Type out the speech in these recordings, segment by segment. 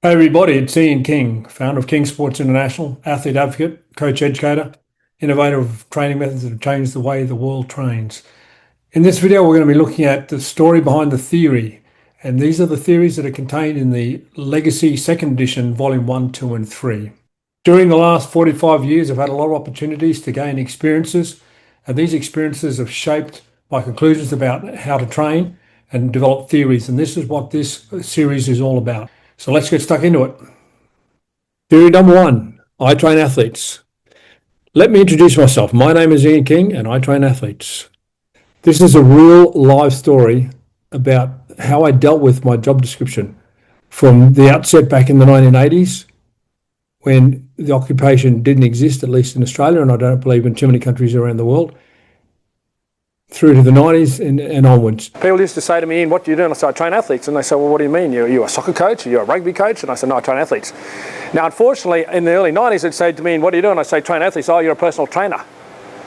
Hey everybody, it's Ian King, founder of King Sports International, athlete advocate, coach educator, innovator of training methods that have changed the way the world trains. In this video, we're going to be looking at the story behind the theory, and these are the theories that are contained in the Legacy 2nd edition, Volume 1, 2 and 3. During the last 45 years, I've had a lot of opportunities to gain experiences, and these experiences have shaped my conclusions about how to train and develop theories, and this is what this series is all about. So let's get stuck into it. Theory number 1, I train athletes. Let me introduce myself. My name is Ian King and I train athletes. This is a real live story about how I dealt with my job description from the outset back in the 1980s when the occupation didn't exist, at least in Australia, and I don't believe in too many countries around the world, through to the 90s and onwards. People used to say to me, Ian, what do you do? And I said, I train athletes. And they said, well, what do you mean? You're a soccer coach? You're a rugby coach? And I said, no, I train athletes. Now, unfortunately, in the early 90s, they'd say to me, what do you do? And I say, train athletes. Oh, you're a personal trainer.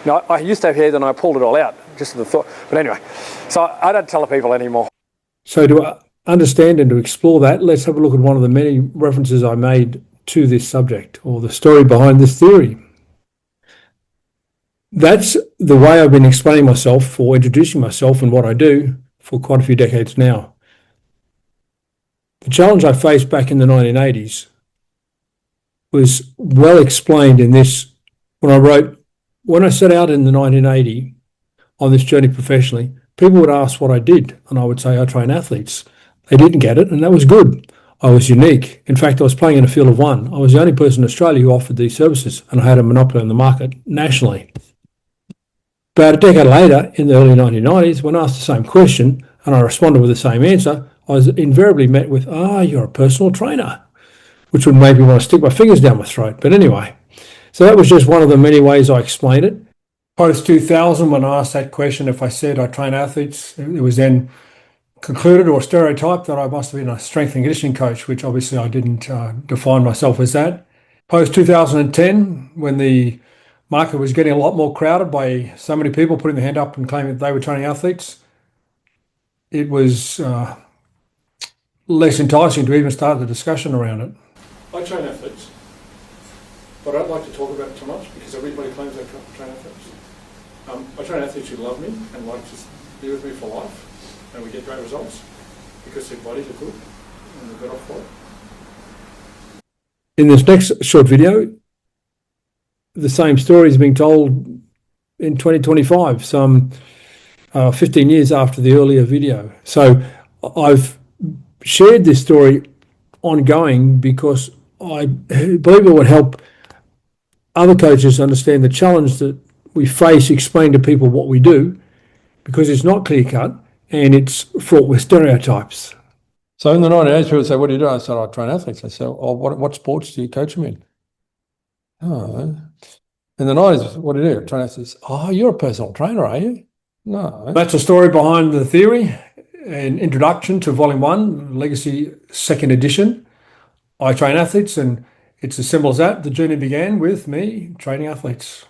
Now, I used to have hair, then I pulled it all out, just the thought. But anyway, so I don't tell the people anymore. So to understand and to explore that, let's have a look at one of the many references I made to this subject, or the story behind this theory. That's the way I've been explaining myself or introducing myself and what I do for quite a few decades now. The challenge I faced back in the 1980s was well explained in this when I wrote, when I set out in the 1980 on this journey professionally, people would ask what I did and I would say I train athletes. They didn't get it and that was good. I was unique. In fact, I was playing in a field of one. I was the only person in Australia who offered these services and I had a monopoly on the market nationally. About a decade later, in the early 1990s, when asked the same question and I responded with the same answer, I was invariably met with, you're a personal trainer, which would make me want to stick my fingers down my throat. But anyway, so that was just one of the many ways I explained it. Post-2000, when I asked that question, if I said I train athletes, it was then concluded or stereotyped that I must have been a strength and conditioning coach, which obviously I didn't define myself as that. Post-2010, when the market was getting a lot more crowded by so many people putting their hand up and claiming that they were training athletes, it was less enticing to even start the discussion around it. I train athletes, but I don't like to talk about it too much because everybody claims they train athletes. I train athletes who love me and like to be with me for life, and we get great results because their bodies are good and they're better off for it. In this next short video, the same story is being told in 2025, some 15 years after the earlier video. So I've shared this story ongoing because I believe it would help other coaches understand the challenge that we face, explain to people what we do, because it's not clear-cut and it's fraught with stereotypes. So in the 1980s, people would say, what do you do? I said, I train athletes. I said, oh, what sports do you coach them in? Oh, in the 90s, what do you do? Train athletes. Oh, you're a personal trainer, are you? No. That's the story behind the theory. An introduction to Volume 1, Legacy 2nd edition. I train athletes, and it's as simple as that. The journey began with me training athletes.